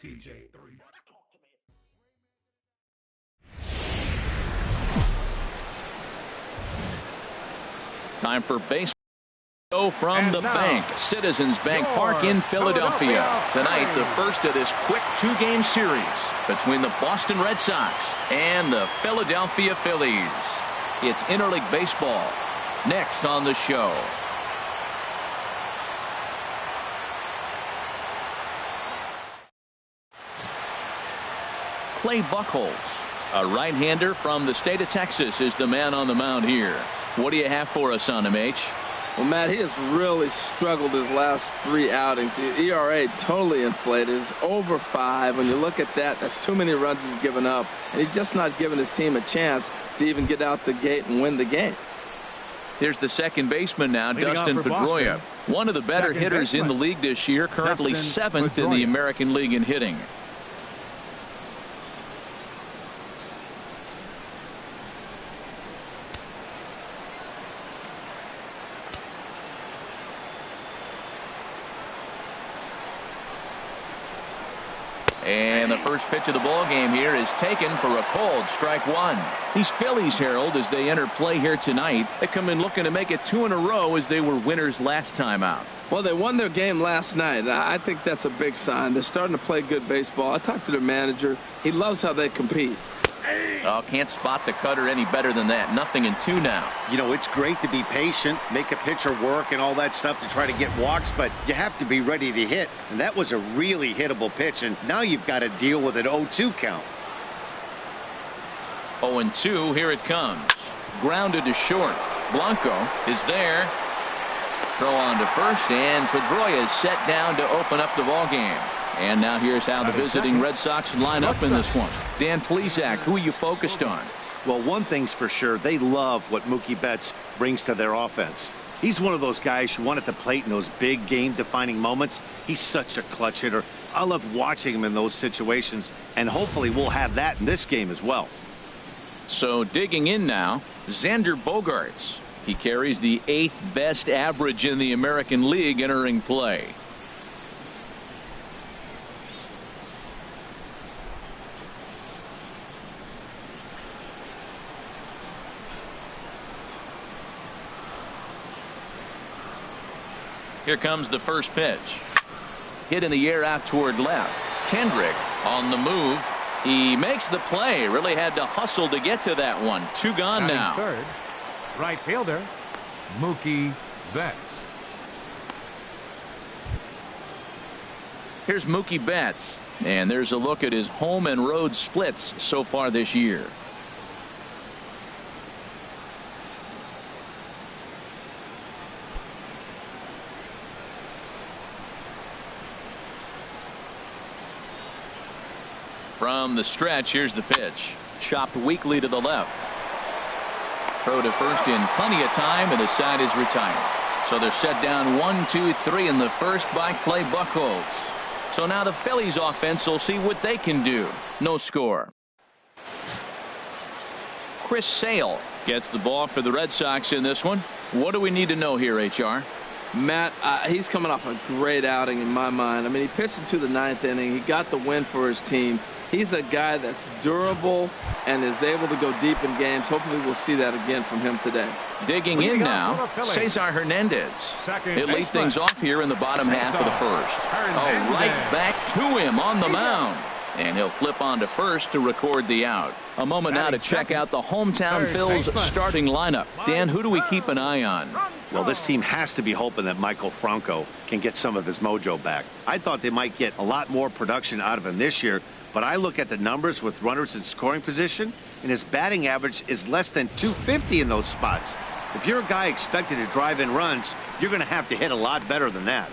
Time for baseball from the bank. Citizens Bank Park in Philadelphia. Tonight, the first of this quick two-game series between the Boston Red Sox and the Philadelphia Phillies. It's interleague baseball. Next on the show. Clay Buchholz, a right-hander from the state of Texas, is the man on the mound here. What do you have for us on him, H? Well, Matt, he has really struggled his last three outings. The ERA totally inflated. It's over 5. When you look at that, that's too many runs he's given up. And he's just not giving his team a chance to even get out the gate and win the game. Here's the second baseman now, Dustin Pedroia. One of the better hitters in the league this year, currently 7th in the American League in hitting. And the first pitch of the ball game here is taken for a called strike one. These Phillies, Harold, as they enter play here tonight, they come in looking to make it 2 in a row as they were winners last time out. Well, they won their game last night. I think that's a big sign. They're starting to play good baseball. I talked to their manager. He loves how they compete. Oh, can't spot the cutter any better than that. 0-2 now. You know, it's great to be patient, make a pitcher work and all that stuff to try to get walks, but you have to be ready to hit. And that was a really hittable pitch, and now you've got to deal with an 0-2 count. 0-2, here it comes. Grounded to short. Blanco is there. Throw on to first, and Pedroia is set down to open up the ball game. And now here's how the visiting Red Sox line up in this one. Dan Plesac, who are you focused on? Well, one thing's for sure. They love what Mookie Betts brings to their offense. He's one of those guys who want at the plate in those big game-defining moments. He's such a clutch hitter. I love watching him in those situations, and hopefully we'll have that in this game as well. So digging in now, Xander Bogaerts. He carries the 8th best average in the American League entering play. Here comes the first pitch. Hit in the air out toward left. Kendrick on the move. He makes the play. Really had to hustle to get to that one. 2 gone now. Third, right fielder, Mookie Betts. Here's Mookie Betts. And there's a look at his home and road splits so far this year. From the stretch, here's the pitch. Chopped weakly to the left. Throw to first in plenty of time, and the side is retired. So they're set down 1-2-3 in the first by Clay Buchholz. So now the Phillies offense will see what they can do. No score. Chris Sale gets the ball for the Red Sox in this one. What do we need to know here, HR? Matt, he's coming off a great outing in my mind. I mean, he pitched into the 9th inning. He got the win for his team. He's a guy that's durable and is able to go deep in games. Hopefully we'll see that again from him today. Digging in now, Cesar Hernandez. He'll lead things off here in the bottom half of the first. Oh, right back to him on the mound. And he'll flip on to first to record the out. A moment now to check out the hometown Phil's starting lineup. Dan, who do we keep an eye on? Well, this team has to be hoping that Michael Franco can get some of his mojo back. I thought they might get a lot more production out of him this year, but I look at the numbers with runners in scoring position, and his batting average is less than .250 in those spots. If you're a guy expected to drive in runs, you're going to have to hit a lot better than that.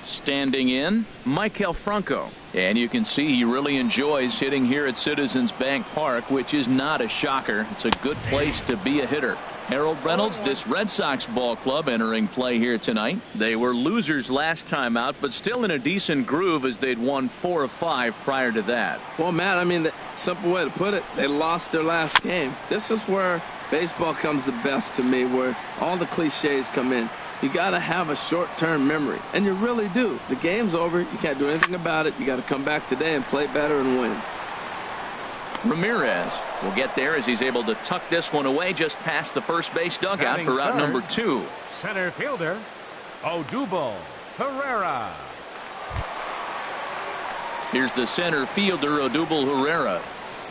Standing in, Michael Franco. And you can see he really enjoys hitting here at Citizens Bank Park, which is not a shocker. It's a good place to be a hitter. Harold Reynolds, this Red Sox ball club entering play here tonight. They were losers last time out, but still in a decent groove as they'd won 4 of 5 prior to that. Well, Matt, I mean, the simple way to put it, they lost their last game. This is where baseball comes the best to me, where all the cliches come in. You got to have a short-term memory, and you really do. The game's over. You can't do anything about it. You got to come back today and play better and win. Ramirez will get there as he's able to tuck this one away just past the first base dugout for out number 2. Center fielder, Odubel Herrera. Here's the center fielder, Odubel Herrera.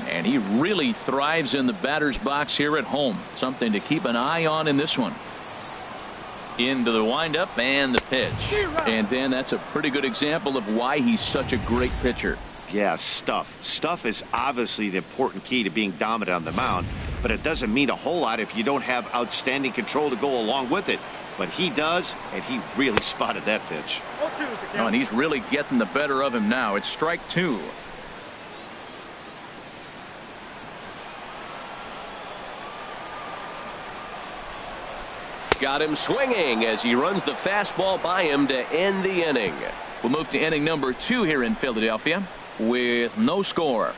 And he really thrives in the batter's box here at home. Something to keep an eye on in this one. Into the windup and the pitch. And then that's a pretty good example of why he's such a great pitcher. Yeah, stuff. Stuff is obviously the important key to being dominant on the mound, but it doesn't mean a whole lot if you don't have outstanding control to go along with it. But he does, and he really spotted that pitch. Oh, and he's really getting the better of him now. It's strike 2. Got him swinging as he runs the fastball by him to end the inning. We'll move to inning number 2 here in Philadelphia with no score.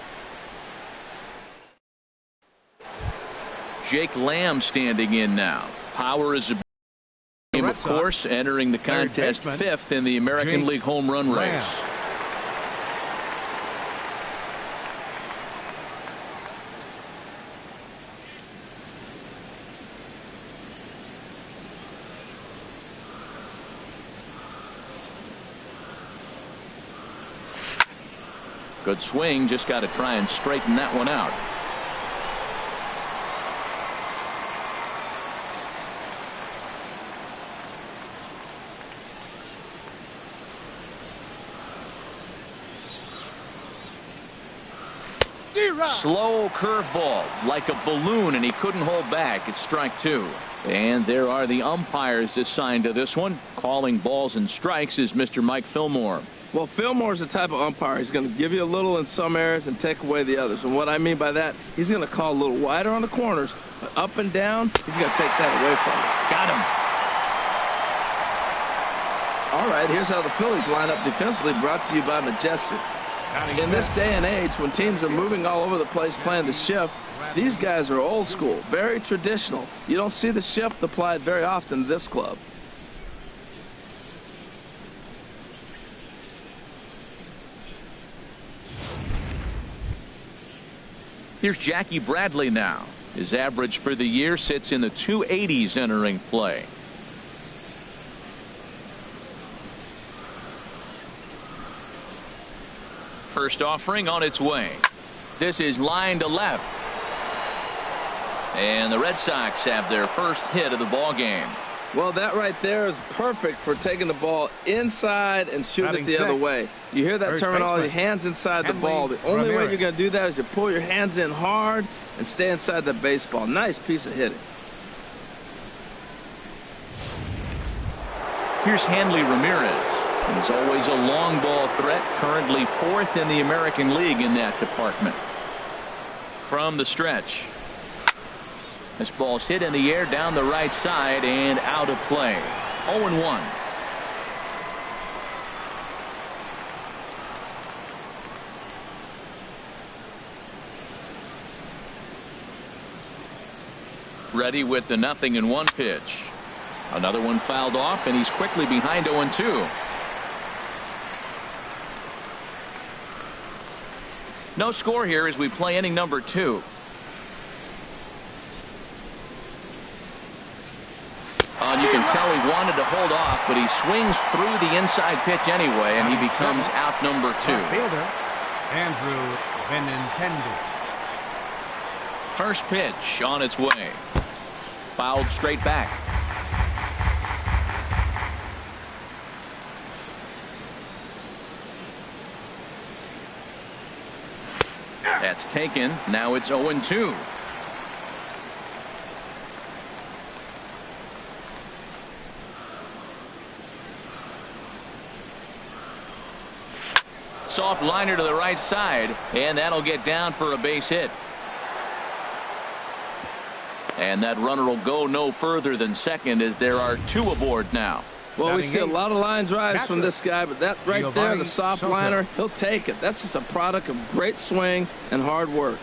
Jake Lamb standing in now. Power is a game, of course, entering the contest 5th in the American League home run race. Good swing, just got to try and straighten that one out. Slow curveball like a balloon, and he couldn't hold back. It's strike 2. And there are the umpires assigned to this one. Calling balls and strikes is Mr. Mike Fillmore. Well, Fillmore's the type of umpire. He's going to give you a little in some areas and take away the others. And what I mean by that, he's going to call a little wider on the corners, but up and down, he's going to take that away from you. Got him. All right, here's how the Phillies line up defensively, brought to you by Majestic. In this day and age, when teams are moving all over the place playing the shift, these guys are old school, very traditional. You don't see the shift applied very often to this club. Here's Jackie Bradley now. His average for the year sits in the 280s entering play. First offering on its way. This is line to left. And the Red Sox have their first hit of the ball game. Well, that right there is perfect for taking the ball inside and shooting it the other way. You hear that terminology, hands inside the ball. The only way you're going to do that is you pull your hands in hard and stay inside the baseball. Nice piece of hitting. Here's Hanley Ramirez. He's always a long ball threat, currently 4th in the American League in that department. From the stretch. This ball's hit in the air down the right side and out of play. 0-1. Ready with the 0-1 pitch. Another one fouled off, and he's quickly behind 0-2. No score here as we play inning number 2. And you can tell he wanted to hold off, but he swings through the inside pitch anyway, and he becomes out number 2. Fielder, Andrew Benintendi. First pitch on its way. Fouled straight back. That's taken. Now it's 0-2. Soft liner to the right side, and that'll get down for a base hit. And that runner will go no further than second as there are 2 aboard now. Well, we see a lot of line drives from this guy, but that right there, the soft liner, he'll take it. That's just a product of great swing and hard work.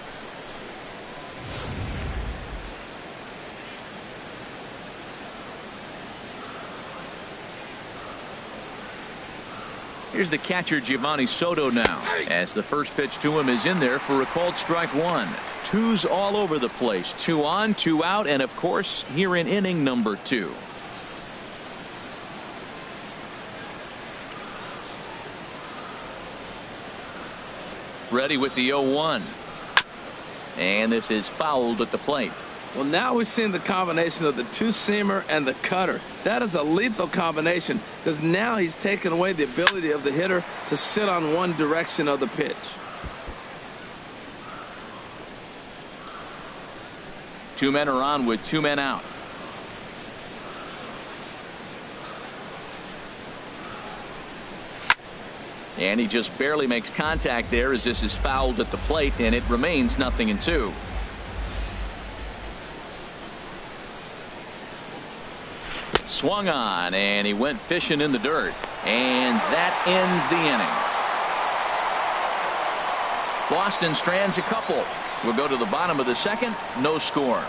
Here's the catcher, Giovanni Soto, now, as the first pitch to him is in there for a called strike one. Twos all over the place. 2 on, 2 out, and of course, here in inning number 2. Ready with the 0-1. And this is fouled at the plate. Well, now we're seeing the combination of the two-seamer and the cutter. That is a lethal combination because now he's taken away the ability of the hitter to sit on one direction of the pitch. 2 men are on with 2 men out. And he just barely makes contact there as this is fouled at the plate, and it remains 0-2. Swung on, and he went fishing in the dirt, and that ends the inning. Boston strands a couple. We'll go to the bottom of the second. No score.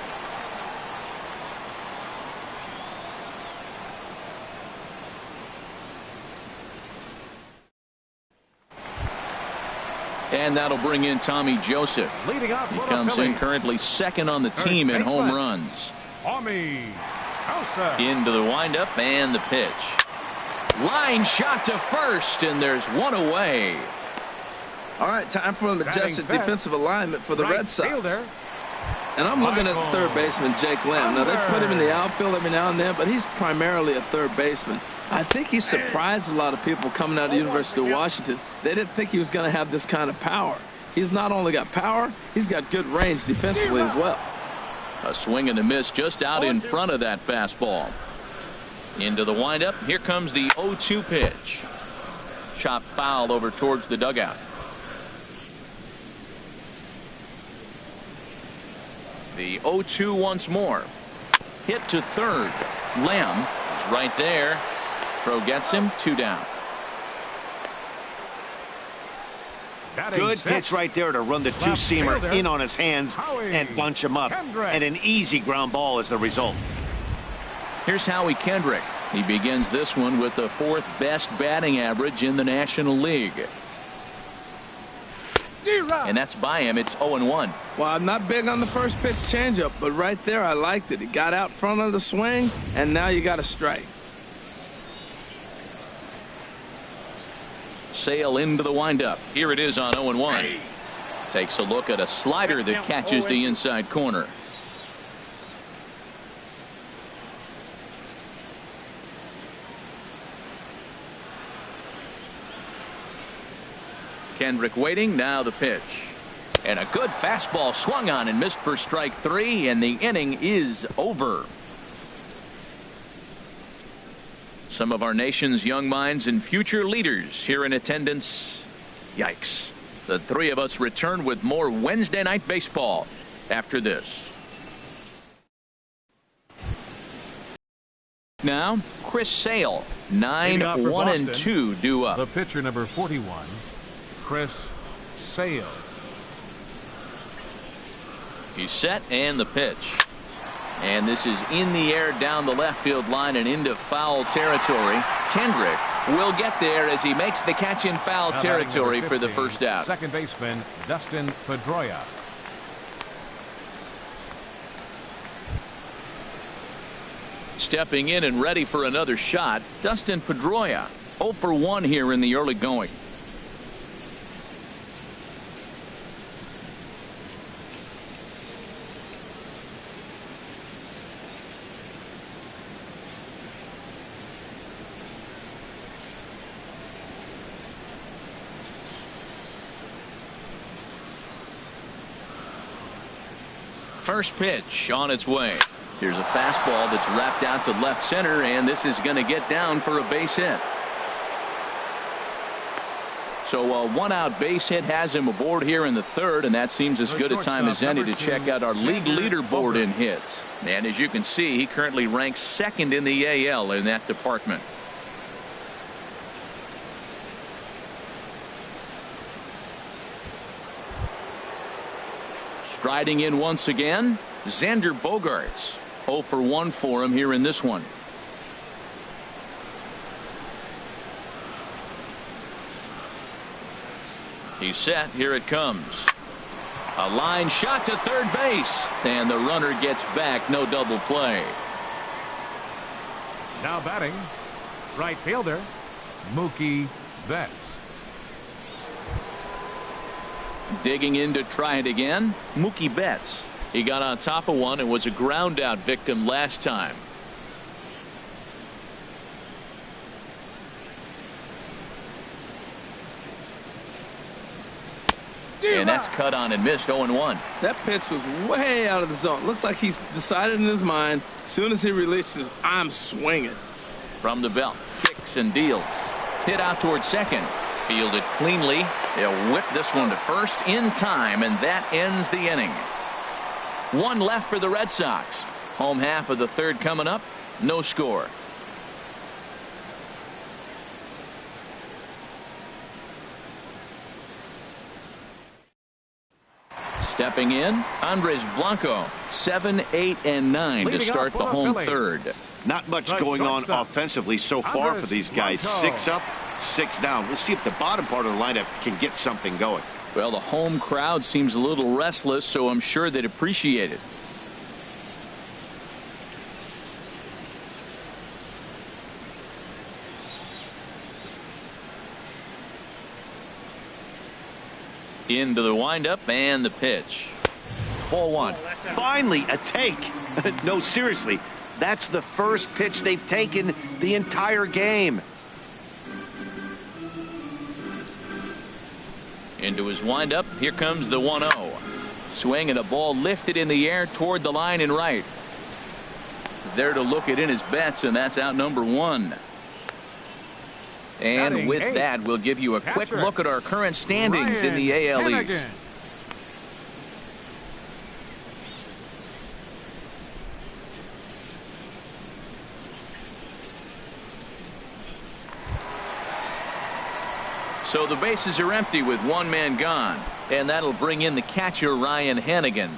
And that'll bring in Tommy Joseph. Leading off He comes in currently second on the team in home runs. Into the windup and the pitch. Line shot to first, and there's one away. All right, time for a majestic defensive alignment for the Red Sox. And I'm looking at the third baseman, Jake Lamb. Now, they put him in the outfield every now and then, but he's primarily a third baseman. I think he surprised a lot of people coming out of the University of Washington. They didn't think he was going to have this kind of power. He's not only got power, he's got good range defensively as well. A swing and a miss just out in front of that fastball. Into the windup. Here comes the 0-2 pitch. Chopped foul over towards the dugout. The 0-2 once more. Hit to third. Lamb is right there. Throw gets him. 2 down. Good pitch right there to run the two-seamer in on his hands and bunch him up. And an easy ground ball is the result. Here's Howie Kendrick. He begins this one with the 4th best batting average in the National League. And that's by him. It's 0-1. Well, I'm not big on the first pitch changeup, but right there I liked it. It got out front of the swing, and now you got a strike. Sale into the windup. Here it is on 0-1. Takes a look at a slider that catches the inside corner. Kendrick waiting. Now the pitch. And a good fastball swung on and missed for strike 3, and the inning is over. Some of our nation's young minds and future leaders here in attendance. Yikes. The 3 of us return with more Wednesday night baseball after this. Now, Chris Sale, 9-1-2 due up. The pitcher, number 41, Chris Sale. He's set, and the pitch. And this is in the air down the left field line and into foul territory. Kendrick will get there as he makes the catch in foul territory for the first out. Second baseman Dustin Pedroia. Stepping in and ready for another shot, Dustin Pedroia. 0 for 1 here in the early going. First pitch on its way. Here's a fastball that's wrapped out to left center, and this is going to get down for a base hit. So a 1-out base hit has him aboard here in the third, and that seems as good a time as any to check out our league leaderboard in hits. And as you can see, he currently ranks 2nd in the AL in that department. Striding in once again, Xander Bogaerts. 0 for 1 for him here in this one. He's set. Here it comes. A line shot to third base. And the runner gets back. No double play. Now batting, right fielder, Mookie Betts. Digging in to try it again, Mookie Betts. He got on top of one and was a ground out victim last time. And that's cut on and missed. 0-1. That pitch was way out of the zone. Looks like he's decided in his mind, as soon as he releases, I'm swinging. From the belt, kicks and deals. Hit out towards second. Fielded cleanly. They'll whip this one to first in time, and that ends the inning. One left for the Red Sox. Home half of the third coming up. No score. Stepping in, Andres Blanco, 7, 8, and 9 to start the home third. Not much going on offensively so far for these guys. 6 up, 6 down. We'll see if the bottom part of the lineup can get something going. Well, the home crowd seems a little restless, so I'm sure they'd appreciate it. Into the windup and the pitch. Ball 1. Finally, a take. No, seriously. That's the first pitch they've taken the entire game. Into his windup. Here comes the 1-0. Swing and a ball lifted in the air toward the line and right. There to look it in his Betts, and that's out number 1. And with that, we'll give you a quick look at our current standings in the AL East. So the bases are empty with one man gone, and that'll bring in the catcher Ryan Hannigan.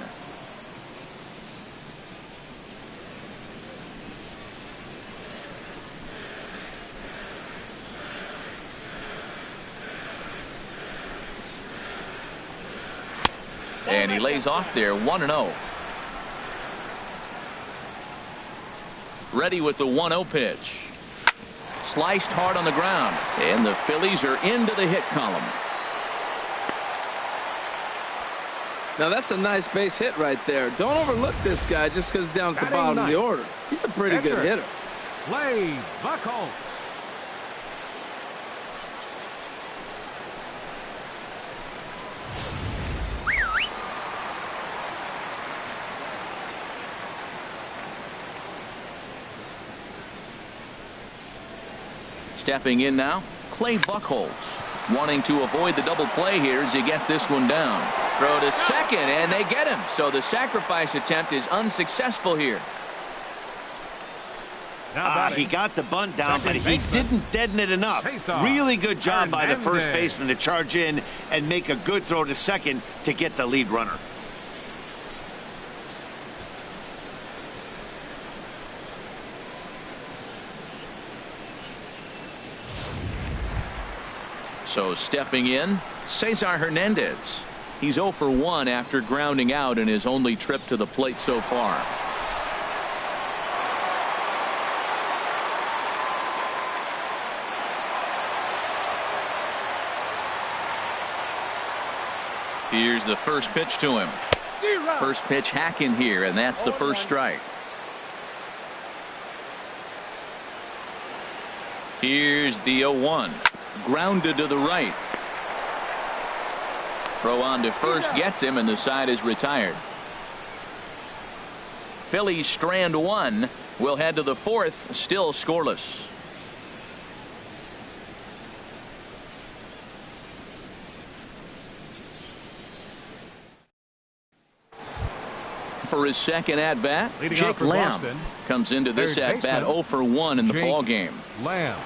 And he lays off there, 1-0. Ready with the 1-0 pitch. Sliced hard on the ground, and the Phillies are into the hit column. Now that's a nice base hit right there. Don't overlook this guy just because he's down at the bottom of the order. He's a pretty good hitter. Play Buckle. Stepping in now, Clay Buchholz, wanting to avoid the double play here as he gets this one down. Throw to second, and they get him. So the sacrifice attempt is unsuccessful here. He got the bunt down, but he didn't deaden it enough. Really good job by the first baseman to charge in and make a good throw to second to get the lead runner. So stepping in, Cesar Hernandez. He's 0 for 1 after grounding out in his only trip to the plate so far. Here's the first pitch to him. First pitch hacking here, and that's the first strike. Here's the 0-1. Grounded to the right. Throw on to first gets him, and the side is retired. Phillies strand 1. We'll head to the 4th, still scoreless. For his second at bat, Jake Lamb comes into this at bat 0 for 1 in the ball game. Lamb.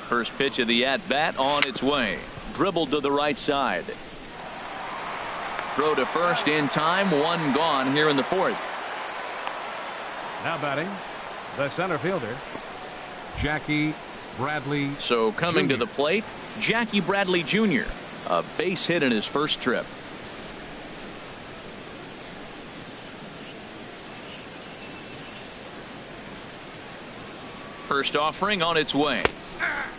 First pitch of the at bat on its way. Dribbled to the right side. Throw to first in time. One gone here in the fourth. Now batting, the center fielder, Jackie Bradley. So coming Jr. to the plate, Jackie Bradley Jr. A base hit in his first trip. First offering on its way.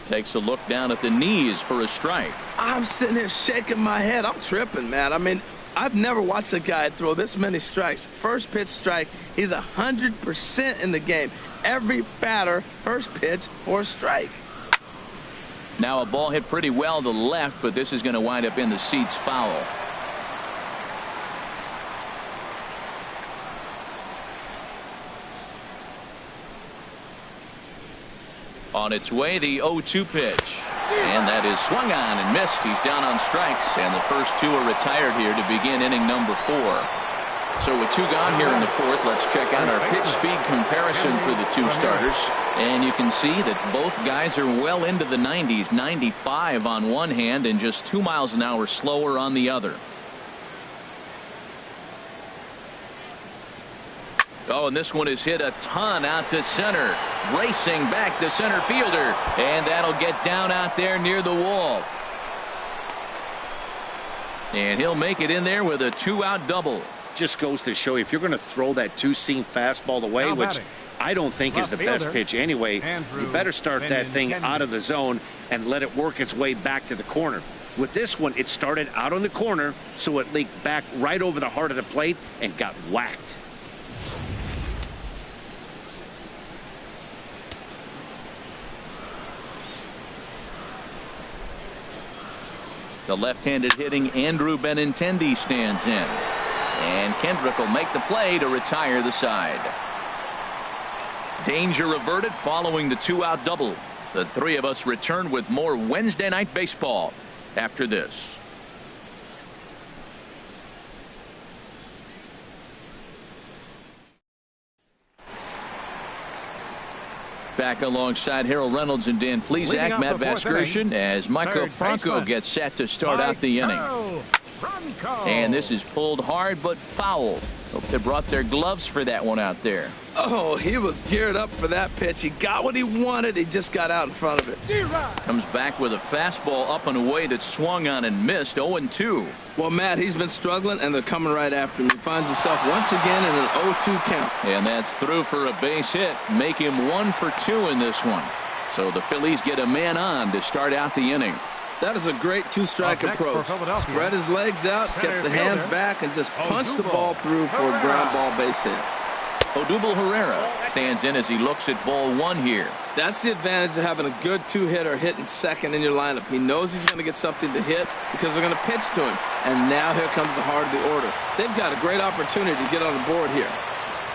Takes a look down at the knees for a strike. I'm sitting here shaking my head. I'm tripping, man. I mean, I've never watched a guy throw this many strikes. First pitch strike, he's 100% in the game. Every batter, first pitch or a strike. Now a ball hit pretty well to the left, but this is going to wind up in the seats foul. On its way, the 0-2 pitch. And that is swung on and missed. He's down on strikes, and the first two are retired here to begin inning number 4. So with 2 gone here in the fourth, let's check out our pitch speed comparison for the 2 starters. And you can see that both guys are well into the 90s, 95 on one hand and just 2 miles an hour slower on the other. Oh, and this one is hit a ton out to center. Racing back the center fielder. And that'll get down out there near the wall. And he'll make it in there with a 2-out double. Just goes to show you, if you're going to throw that 2-seam fastball away, Now which batting, I don't think is the best pitch anyway, you better start that thing out of the zone and let it work its way back to the corner. With this one, it started out on the corner, so it leaked back right over the heart of the plate and got whacked. The left-handed hitting Andrew Benintendi stands in. And Kendrick will make the play to retire the side. Danger averted following the 2-out double. The 3 of us return with more Wednesday Night Baseball after this. Back alongside Harold Reynolds and Dan Plesac, Matt Vasgersian, as Michael Franco gets set to start out the inning. And this is pulled hard but foul. Hope they brought their gloves for that one out there. Oh, he was geared up for that pitch. He got what he wanted. He just got out in front of it. Comes back with a fastball up and away that swung on and missed. 0-2. Well, Matt, he's been struggling, and they're coming right after him. He finds himself once again in an 0-2 count. And that's through for a base hit. Make him 1 for 2 in this one. So the Phillies get a man on to start out the inning. That is a great 2-strike approach. Spread his legs out, kept the hands back, and just punched the ball through for a ground ball base hit. Odubel Herrera stands in as he looks at ball 1 here. That's the advantage of having a good 2-hitter hitting second in your lineup. He knows he's going to get something to hit because they're going to pitch to him. And now here comes the heart of the order. They've got a great opportunity to get on the board here.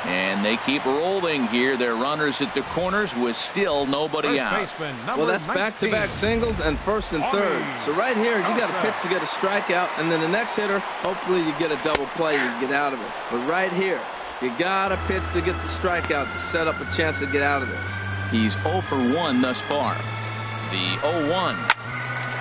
And they keep rolling here. Their runners at the corners with still nobody out. Well, that's back-to-back singles and first and third. So right here, you got a pitch to get a strikeout, and then the next hitter, hopefully you get a double play and get out of it. But right here, you got a pitch to get the strikeout to set up a chance to get out of this. He's 0 for 1 thus far. The 0-1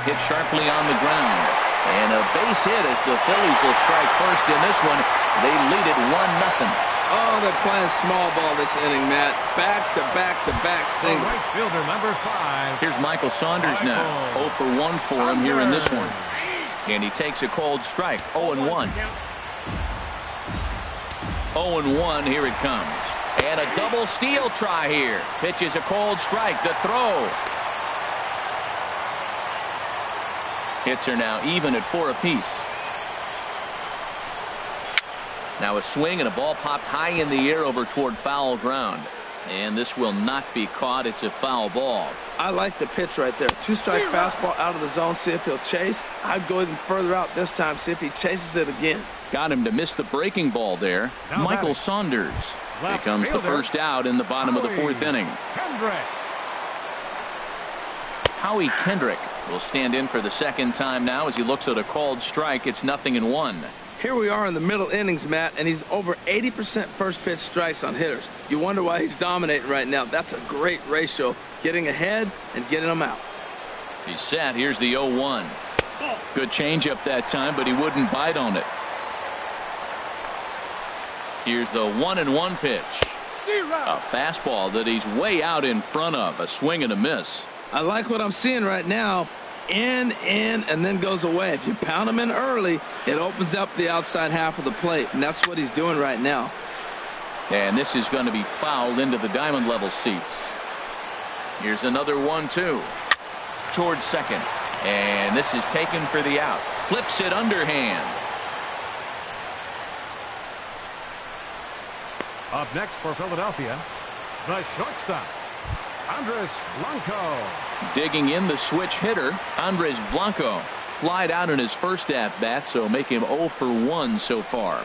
hit sharply on the ground. And a base hit as the Phillies will strike first in this one. They lead it 1-0. Oh, they're playing small ball this inning, Matt. Back-to-back singles. Right fielder number 5. Here's Michael Saunders now. 0 for 1 for him here in this one. And he takes a cold strike. 0-1. 0-1, here it comes. And a double steal try here. Pitches a cold strike. The throw. Hits are now even at 4 apiece. Now a swing and a ball popped high in the air over toward foul ground. And this will not be caught. It's a foul ball. I like the pitch right there. 2-strike fastball out of the zone. See if he'll chase. I'd go even further out this time. See if he chases it again. Got him to miss the breaking ball there. Now Michael batting. Saunders. Here Left comes the fielder. first out in the bottom of the 4th inning. Howie Kendrick will stand in for the second time now as he looks at a called strike. It's 0-1. Here we are in the middle innings, Matt, and he's over 80% first pitch strikes on hitters. You wonder why he's dominating right now. That's a great ratio, getting ahead and getting them out. He's set. Here's the 0-1. Good changeup that time, but he wouldn't bite on it. Here's the 1-1 pitch. A fastball that he's way out in front of. A swing and a miss. I like what I'm seeing right now. In, and then goes away. If you pound him in early, it opens up the outside half of the plate, and that's what he's doing right now. And this is going to be fouled into the diamond level seats. Here's another 1-2 towards second, and this is taken for the out. Flips it underhand. Up next for Philadelphia, the shortstop, Andres Blanco. Digging in the switch hitter, Andres Blanco. Flied out in his first at-bat, so make him 0 for 1 so far.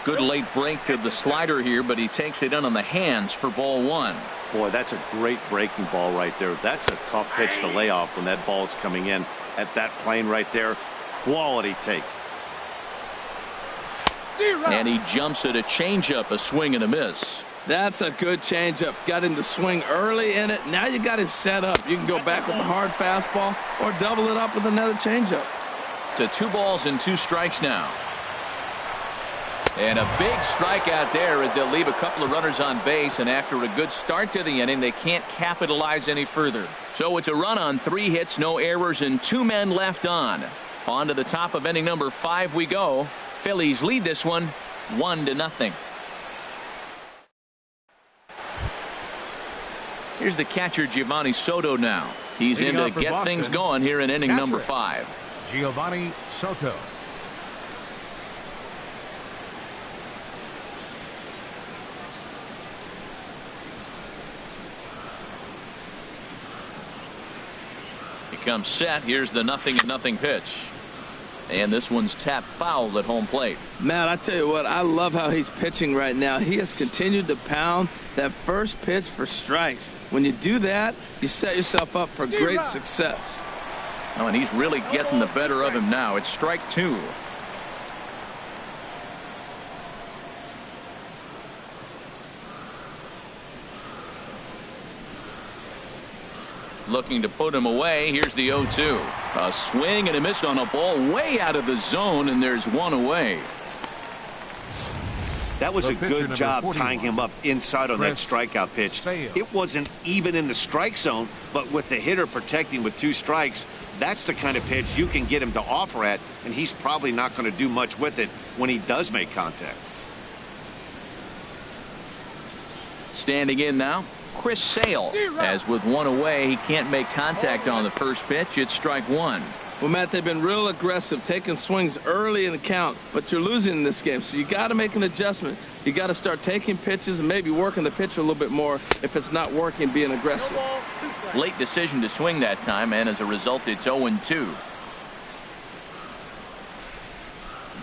Good late break to the slider here, but he takes it in on the hands for ball 1. Boy, that's a great breaking ball right there. That's a tough pitch to lay off when that ball's coming in at that plane right there. Quality take. And he jumps at a changeup, a swing and a miss. That's a good changeup. Got him to swing early in it. Now you got him set up. You can go back with a hard fastball or double it up with another changeup. To 2 balls and 2 strikes now. And a big strikeout there as they'll leave a couple of runners on base, and after a good start to the inning, they can't capitalize any further. So it's a run on 3 hits, no errors, and 2 men left on. On to the top of inning number 5 we go. Phillies lead this one 1-0. Here's the catcher, Giovanni Soto now. He's in to get Boston, things going here in inning number 5. Giovanni Soto. He comes set. Here's the 0-0 pitch. And this one's tapped foul at home plate. Matt, I tell you what, I love how he's pitching right now. He has continued to pound that first pitch for strikes. When you do that, you set yourself up for great success. Oh, and he's really getting the better of him now. It's strike 2. Looking to put him away. Here's the 0-2. A swing and a miss on a ball way out of the zone, and there's 1 away. That was a good job tying him up inside on that strikeout pitch. It wasn't even in the strike zone, but with the hitter protecting with 2 strikes, that's the kind of pitch you can get him to offer at, and he's probably not going to do much with it when he does make contact. Standing in now, Chris Sale. As with 1 away, he can't make contact on the first pitch. It's strike 1. Well, Matt, they've been real aggressive, taking swings early in the count, but you're losing in this game, so you got to make an adjustment. You got to start taking pitches and maybe working the pitcher a little bit more if it's not working, being aggressive. Late decision to swing that time, and as a result, it's 0-2.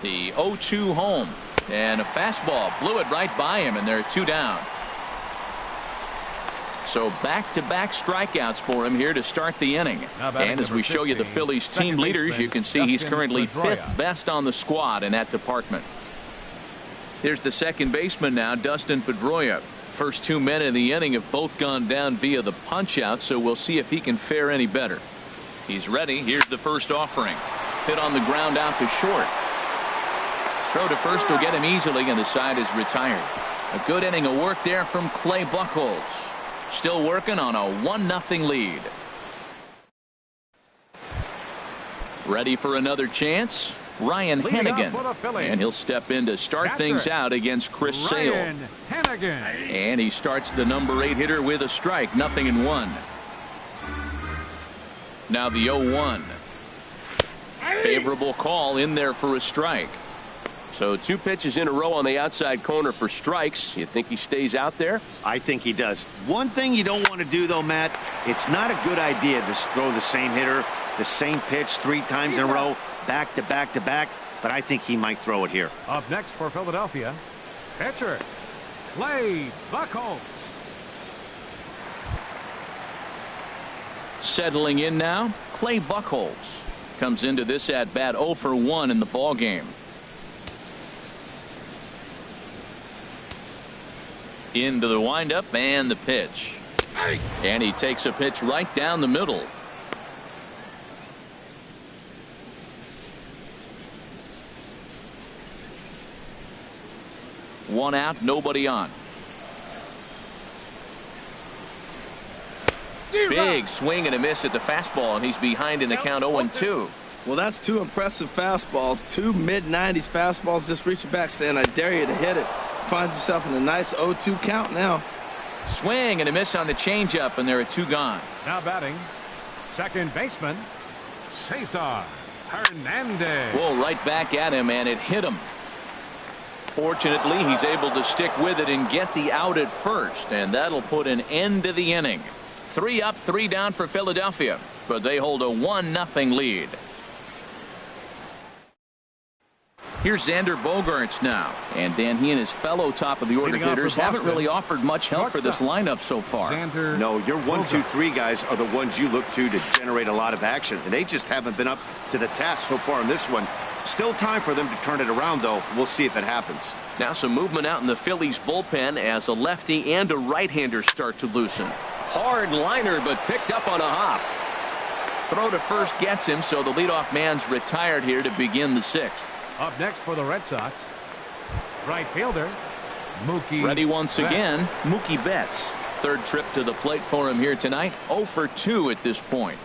The 0-2 home, and a fastball blew it right by him, and they're 2 down. So back-to-back strikeouts for him here to start the inning. And as we show you the Phillies team leaders, you can see he's currently 5th best on the squad in that department. Here's the second baseman now, Dustin Pedroia. First 2 men in the inning have both gone down via the punch-out, so we'll see if he can fare any better. He's ready. Here's the first offering. Hit on the ground out to short. Throw to first will get him easily, and the side is retired. A good inning of work there from Clay Buchholz. Still working on a 1-0 lead. Ready for another chance? Ryan Hennigan. And he'll step in to start things out against Chris Sale. And he starts the number 8 hitter with a strike. 0-1. Now the 0-1. Favorable call in there for a strike. So 2 pitches in a row on the outside corner for strikes. You think he stays out there? I think he does. One thing you don't want to do, though, Matt, it's not a good idea to throw the same hitter, the same pitch 3 times in a row, back to back to back, but I think he might throw it here. Up next for Philadelphia, pitcher, Clay Buchholz. Settling in now, Clay Buchholz. Comes into this at-bat 0 for 1 in the ball game. Into the windup and the pitch. And he takes a pitch right down the middle. 1 out, nobody on. Big swing and a miss at the fastball, and he's behind in the count 0-2. Well, that's 2 impressive fastballs. 2 mid-90s fastballs just reaching back saying, I dare you to hit it. Finds himself in a nice 0-2 count now. Swing and a miss on the changeup, and there are 2 gone. Now batting, second baseman, Cesar Hernandez. Whoa, right back at him, and it hit him. Fortunately, he's able to stick with it and get the out at first, and that'll put an end to the inning. 3 up, 3 down for Philadelphia, but they hold a 1-0 lead. Here's Xander Bogaerts now, and Dan, he and his fellow top of the order hitters haven't really offered much help for this lineup so far. No, your 1, 2, 3 guys are the ones you look to generate a lot of action, and they just haven't been up to the task so far in this one. Still time for them to turn it around, though. We'll see if it happens. Now some movement out in the Phillies bullpen as a lefty and a right-hander start to loosen. Hard liner, but picked up on a hop. Throw to first gets him, so the leadoff man's retired here to begin the 6th. Up next for the Red Sox, right fielder, Mookie. Ready once Betts. again, Mookie Betts. Third trip to the plate for him here tonight. 0 for 2 at this point.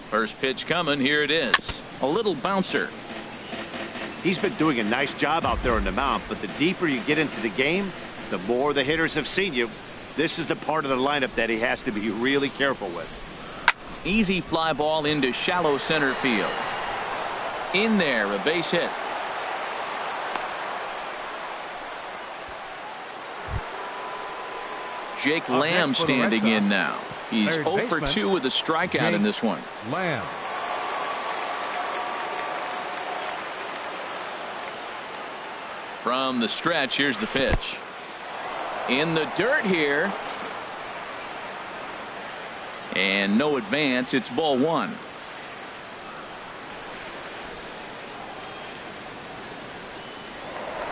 First pitch coming. Here it is. A little bouncer. He's been doing a nice job out there on the mound, but the deeper you get into the game, the more the hitters have seen you. This is the part of the lineup that he has to be really careful with. Easy fly ball into shallow center field. In there, a base hit. Jake Lamb standing in now. He's 0 for 2 with a strikeout in this one. Lamb. From the stretch, here's the pitch. In the dirt here. And no advance. It's ball 1.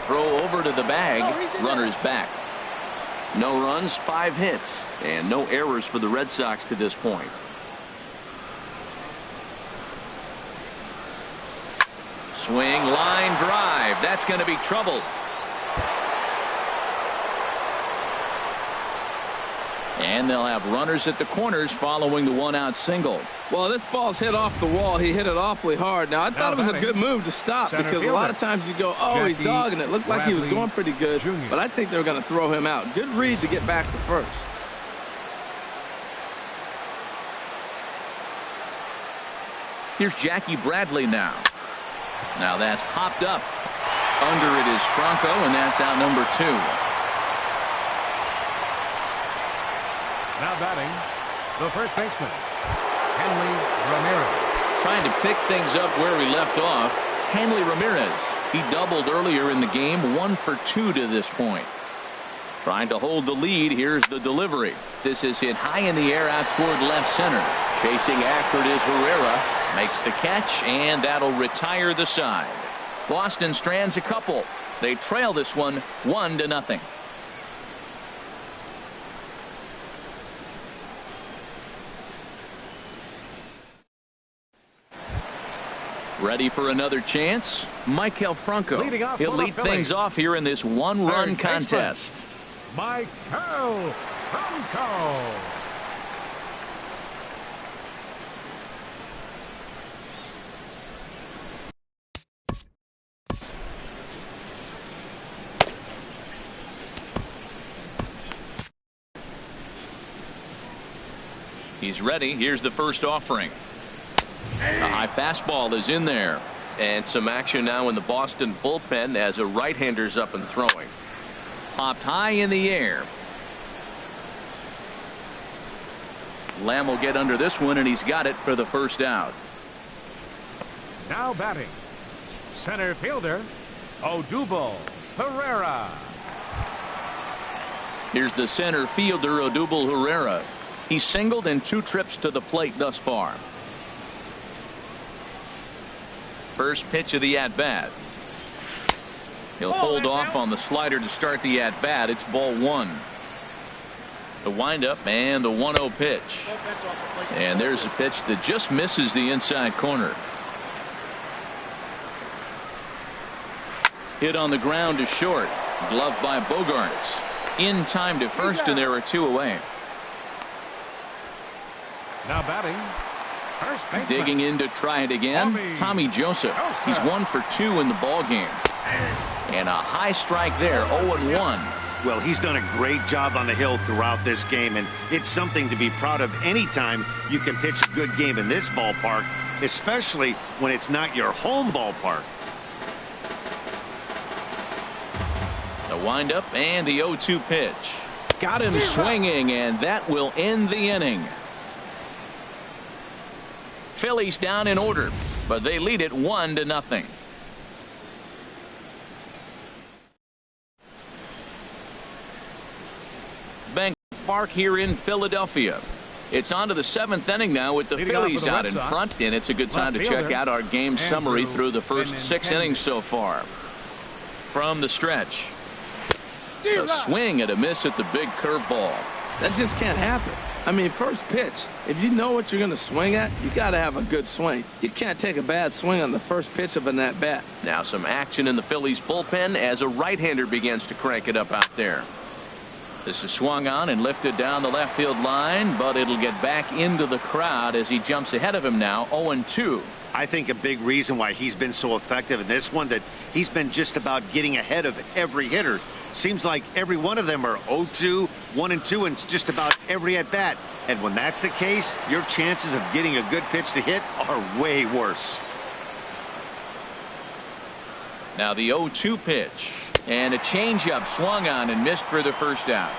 Throw over to the bag. Runners back. No runs, 5 hits, and no errors for the Red Sox to this point. Swing, line drive. That's going to be trouble. And they'll have runners at the corners following the 1-out single. Well, this ball's hit off the wall. He hit it awfully hard. Now, I thought it was a good move to stop because a lot of times you go, oh, he's dogging it. Looked like he was going pretty good, but I think they're going to throw him out. Good read to get back to first. Here's Jackie Bradley now. Now that's popped up. Under it is Franco, and that's out number 2. Now batting, the first baseman, Hanley Ramirez. Trying to pick things up where we left off. Hanley Ramirez. He doubled earlier in the game. 1 for 2 to this point. Trying to hold the lead. Here's the delivery. This is hit high in the air out toward left center. Chasing after it is Herrera. Makes the catch, and that'll retire the side. Boston strands a couple. They trail this one 1-0. Ready for another chance? Maikel Franco. He'll lead things off here in this 1-run contest. Maikel Franco. He's ready. Here's the first offering. A high fastball is in there. And some action now in the Boston bullpen as a right-hander's up and throwing. Popped high in the air. Lamb will get under this one, and he's got it for the first out. Now batting, center fielder, Odubel Herrera. Here's the center fielder, Odubel Herrera. He's singled in 2 trips to the plate thus far. First pitch of the at-bat. He'll hold off on the slider to start the at-bat. It's ball 1. The windup and the 1-0 pitch. And there's a pitch that just misses the inside corner. Hit on the ground to short. Glove by Bogarts. In time to first, and there are 2 away. Now batting. First baseman. Digging in to try it again. Tommy Joseph. He's 1 for 2 in the ball game. And a high strike there, 0-1. Well, he's done a great job on the hill throughout this game, and it's something to be proud of anytime you can pitch a good game in this ballpark, especially when it's not your home ballpark. The windup and the 0-2 pitch. Got him swinging, and that will end the inning. Phillies down in order, but they lead it 1-0. Bank Park here in Philadelphia. It's on to the 7th inning now with the Phillies out in front, and it's a good time to check out our game summary through the first 6 innings so far. From the stretch. A swing and a miss at the big curveball. That just can't happen. I mean, first pitch, if you know what you're going to swing at, you got to have a good swing. You can't take a bad swing on the first pitch of an at-bat. Now some action in the Phillies bullpen as a right-hander begins to crank it up out there. This is swung on and lifted down the left field line, but it'll get back into the crowd as he jumps ahead of him now, 0-2. I think a big reason why he's been so effective in this one, that he's been just about getting ahead of every hitter. Seems like every one of them are 0-2, 1-2, and just about every at-bat. And when that's the case, your chances of getting a good pitch to hit are way worse. Now the 0-2 pitch. And a changeup swung on and missed for the first out.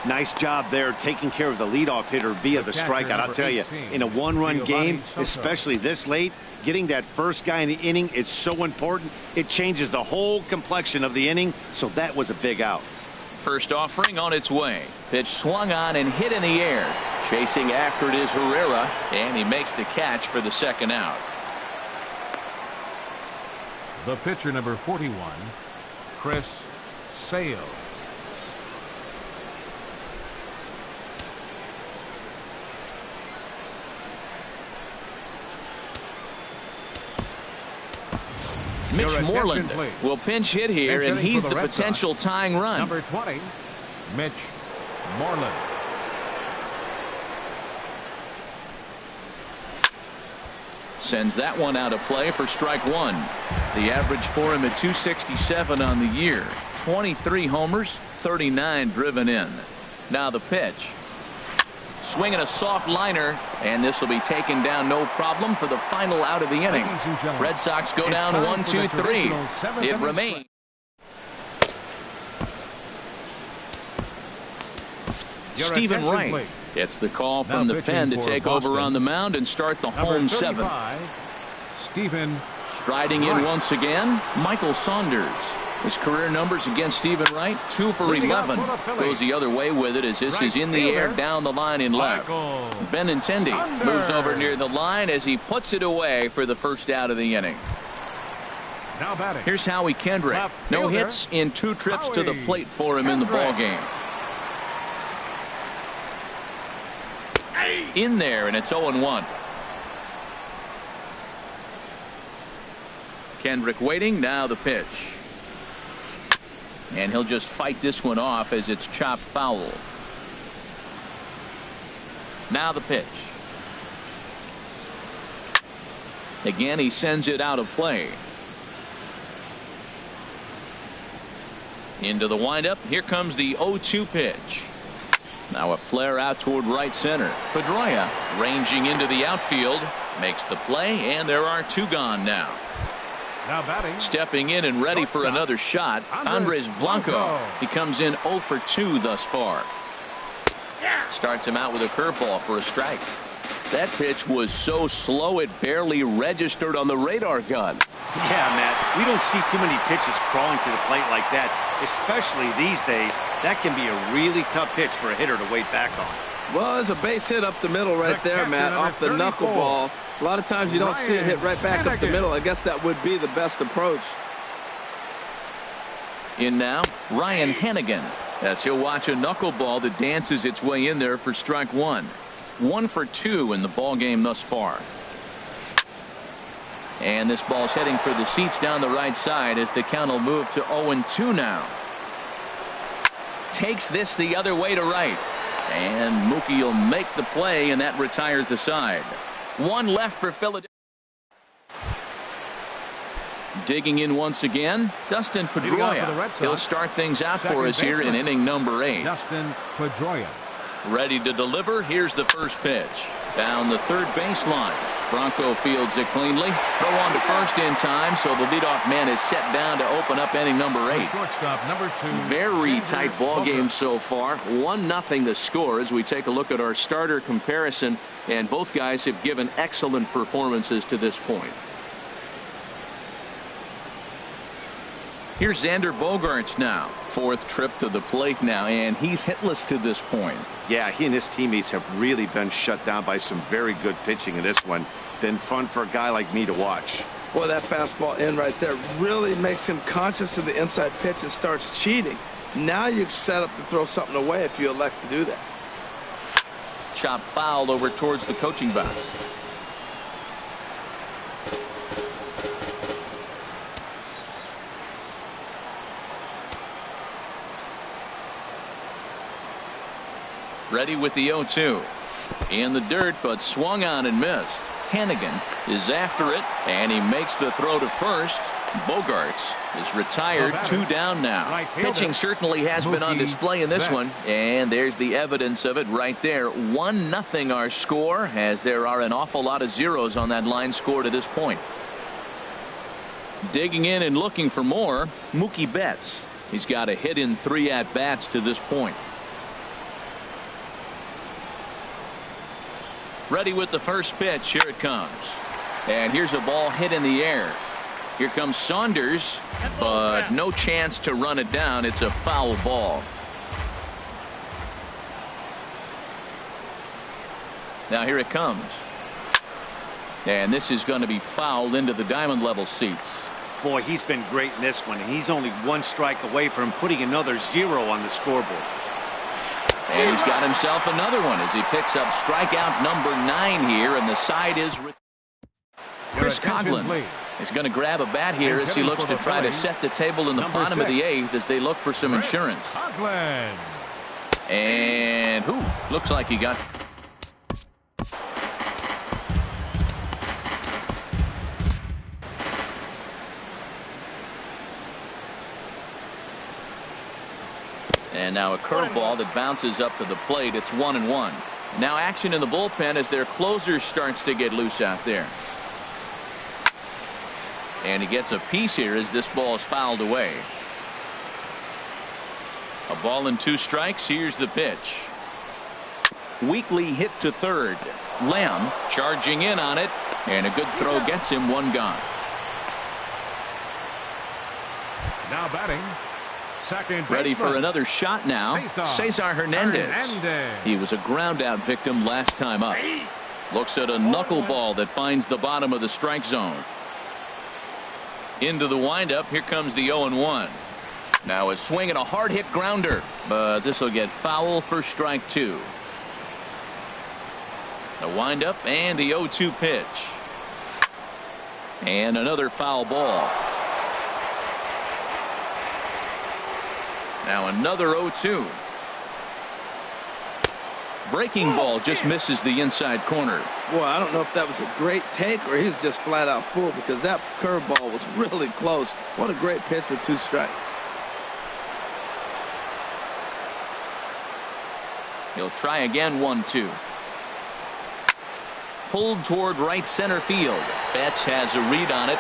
Nice job there taking care of the leadoff hitter via the strikeout. I'll tell you, in a 1-run game, especially this late, getting that first guy in the inning is so important. It changes the whole complexion of the inning, so that was a big out. First offering on its way. Pitch swung on and hit in the air. Chasing after it is Herrera, and he makes the catch for the second out. The pitcher, number 41, Chris Sale. Mitch Moreland will pinch hit here, and he's the potential tying run. Number 20, Mitch Moreland. Sends that one out of play for strike 1. The average for him at 267 on the year. 23 homers, 39 driven in. Now the pitch. Swinging a soft liner, and this will be taken down no problem for the final out of the inning. Red Sox go down 1-2-3. It remains. Stephen Wright gets the call from the pen to take over on the mound and start the home 7th. Stephen Striding in once again, Michael Saunders. His career numbers against Stephen Wright, 2 for 11. Goes the other way with it as this is in the air down the line in left. Benintendi moves over near the line as he puts it away for the first out of the inning. Now batting. Here's Howie Kendrick. No hits in 2 trips to the plate for him in the ball game. In there, and it's 0-1. Kendrick waiting. Now the pitch. And he'll just fight this one off as it's chopped foul. Now the pitch. Again, he sends it out of play. Into the windup. Here comes the 0-2 pitch. Now a flare out toward right center. Pedroia ranging into the outfield. Makes the play, and there are 2 gone now. Now batting. Stepping in and ready for another shot, Andres Blanco. He comes in 0 for 2 thus far. Starts him out with a curveball for a strike. That pitch was so slow it barely registered on the radar gun. Yeah, Matt, we don't see too many pitches crawling to the plate like that, especially these days. That can be a really tough pitch for a hitter to wait back on. Well, there's a base hit up the middle right there, Matt, off the knuckleball. A lot of times you don't see it hit right back up the middle. I guess that would be the best approach. In now, Ryan Hannigan, as he'll watch a knuckleball that dances its way in there for strike 1. 1 for 2 in the ball game thus far. And this ball's heading for the seats down the right side as the count will move to 0-2 now. Takes this the other way to right. And Mookie will make the play, and that retires the side. One left for Philadelphia. Digging in once again, Dustin Pedroia. He'll start things out for us here in inning number 8. Dustin Pedroia. Ready to deliver. Here's the first pitch. Down the third baseline. Franco fields it cleanly. Throw on to first in time, so the leadoff man is set down to open up inning number 8. Shortstop number 2. Very tight ball game so far. 1-0 the score as we take a look at our starter comparison, and both guys have given excellent performances to this point. Here's Xander Bogaerts now. 4th trip to the plate now, and he's hitless to this point. Yeah, he and his teammates have really been shut down by some very good pitching in this one. Been fun for a guy like me to watch. Boy, that fastball in right there really makes him conscious of the inside pitch and starts cheating. Now you're set up to throw something away if you elect to do that. Chop foul over towards the coaching box. Ready with the 0-2. In the dirt, but swung on and missed. Hannigan is after it, and he makes the throw to first. Bogaerts is retired. 2 down now. Pitching certainly has been on display in this one, and there's the evidence of it right there. 1-0 our score, as there are an awful lot of zeros on that line score to this point. Digging in and looking for more, Mookie Betts. He's got a hit in 3 at-bats to this point. Ready with the first pitch. Here it comes. And here's a ball hit in the air. Here comes Saunders, but no chance to run it down. It's a foul ball. Now here it comes. And this is going to be fouled into the diamond level seats. Boy, he's been great in this one, and he's only 1 strike away from putting another 0 on the scoreboard. And he's got himself another one as he picks up strikeout number 9 here, and the side is Chris Coghlan is going to grab a bat here as he looks to try to set the table in the bottom of the 8th as they look for some insurance. And looks like he got And now a curveball that bounces up to the plate. It's 1-1. Now action in the bullpen as their closer starts to get loose out there. And he gets a piece here as this ball is fouled away. A ball and 2 strikes. Here's the pitch. Weakly hit to third. Lamb charging in on it, and a good throw gets him 1 gone. Now batting. Second ready baseman. for another shot now. Cesar Hernandez. He was a ground out victim last time up. Looks at a knuckleball that finds the bottom of the strike zone. Into the windup. Here comes the 0-1. Now a swing and a hard hit grounder, but this will get foul for strike 2. The windup and the 0-2 pitch. And another foul ball. Now another 0-2. Breaking ball just misses the inside corner. Boy, I don't know if that was a great take or he's just flat out fooled, because that curveball was really close. What a great pitch for 2 strikes. He'll try again. 1-2. Pulled toward right center field. Betts has a read on it.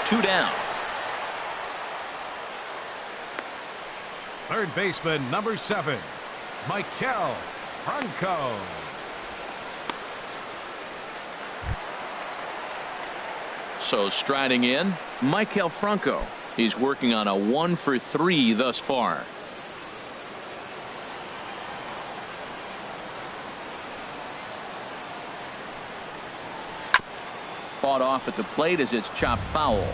2 down. Third baseman number 7, Maikel Franco. So striding in, Maikel Franco. He's working on a 1 for 3 thus far. Fought off at the plate as it's chopped foul.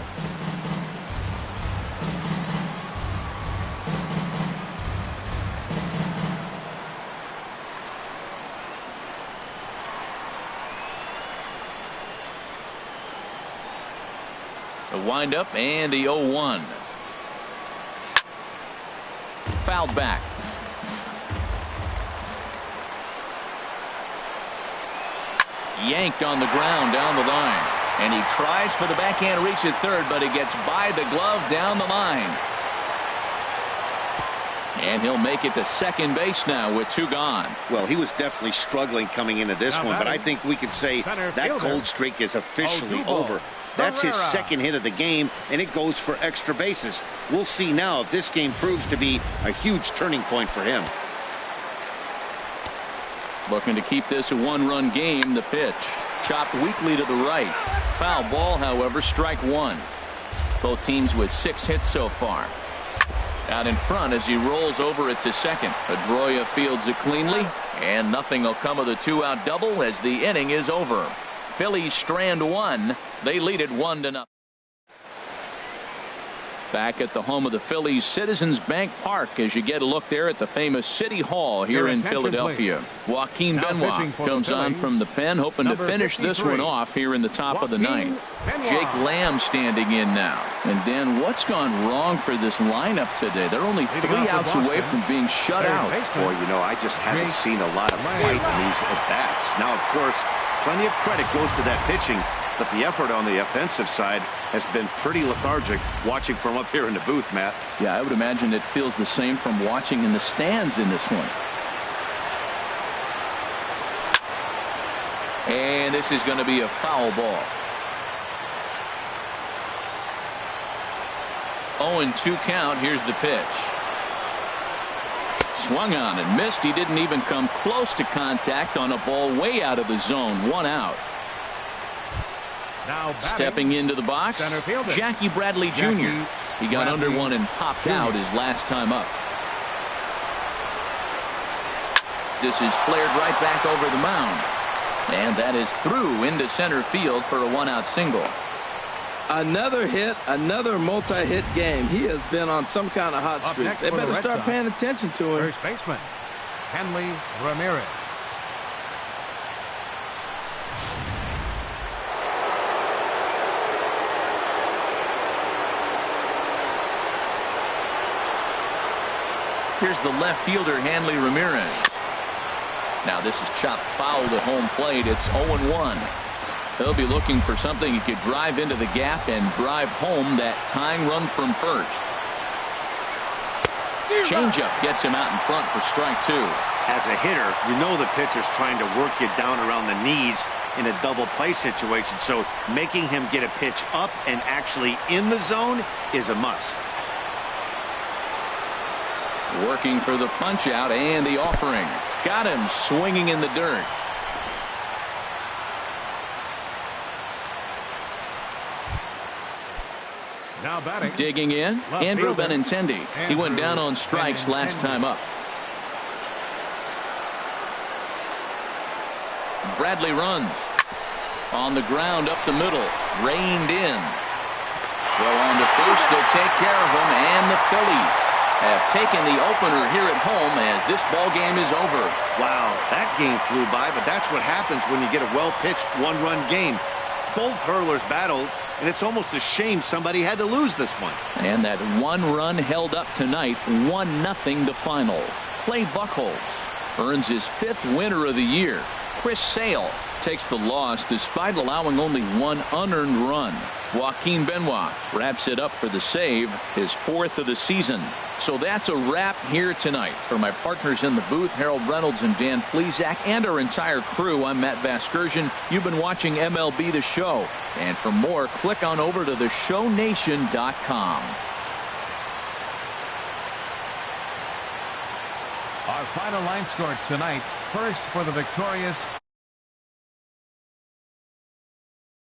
The windup and the 0-1. Fouled back. Yanked on the ground down the line. And he tries for the backhand reach at third, but he gets by the glove down the line. And he'll make it to second base now with 2 gone. Well, he was definitely struggling coming into this one, but I think we could say that cold streak is officially over. That's his second hit of the game, and it goes for extra bases. We'll see now if this game proves to be a huge turning point for him. Looking to keep this a 1-run game. The pitch chopped weakly to the right. Foul ball, however, strike 1. Both teams with 6 hits so far. Out in front as he rolls over it to second. Pedroia fields it cleanly, and nothing will come of the 2-out double as the inning is over. Phillies strand 1. They lead it 1-0. Back at the home of the Phillies, Citizens Bank Park, as you get a look there at the famous City Hall here in Philadelphia. Joaquin Benoit comes on from the pen, hoping to finish this one off here in the top of the 9th. Jake Lamb standing in now. And Dan, what's gone wrong for this lineup today? They're only 3 outs away from being shut out. Boy, you know, I just haven't seen a lot of fight in these at-bats. Now, of course, plenty of credit goes to that pitching, but the effort on the offensive side has been pretty lethargic watching from up here in the booth, Matt. Yeah, I would imagine it feels the same from watching in the stands in this one. And this is going to be a foul ball. 0-2 count. Here's the pitch. Swung on and missed. He didn't even come close to contact on a ball way out of the zone. 1 out. Now stepping into the box, Jackie Bradley Jr. He got under one and popped out his last time up. This is flared right back over the mound. And that is through into center field for a 1-out single. Another hit, another multi-hit game. He has been on some kind of hot streak. They better start paying attention to him. First baseman, Hanley Ramirez. Here's the left fielder, Hanley Ramirez. Now this is chopped foul to home plate. It's 0-1. He'll be looking for something he could drive into the gap and drive home that tying run from first. Changeup gets him out in front for strike 2. As a hitter, you know the pitcher's trying to work you down around the knees in a double play situation, so making him get a pitch up and actually in the zone is a must. Working for the punch out and the offering. Got him swinging in the dirt. Now batting. Digging in, Andrew Benintendi. He went down on strikes last time up. Bradley runs. On the ground up the middle. Reined in. Throw on to first to take care of him, and the Phillies have taken the opener here at home as this ball game is over. Wow, that game flew by, but that's what happens when you get a well-pitched 1-run game. Both hurlers battled, and it's almost a shame somebody had to lose this one. And that 1 run held up tonight, 1-0 the final. Clay Buchholz earns his 5th winner of the year. Chris Sale takes the loss despite allowing only 1 unearned run. Joaquin Benoit wraps it up for the save, his 4th of the season. So that's a wrap here tonight. For my partners in the booth, Harold Reynolds and Dan Plesac, and our entire crew, I'm Matt Vasgersian. You've been watching MLB The Show. And for more, click on over to theshownation.com. Our final line score tonight. First for the victorious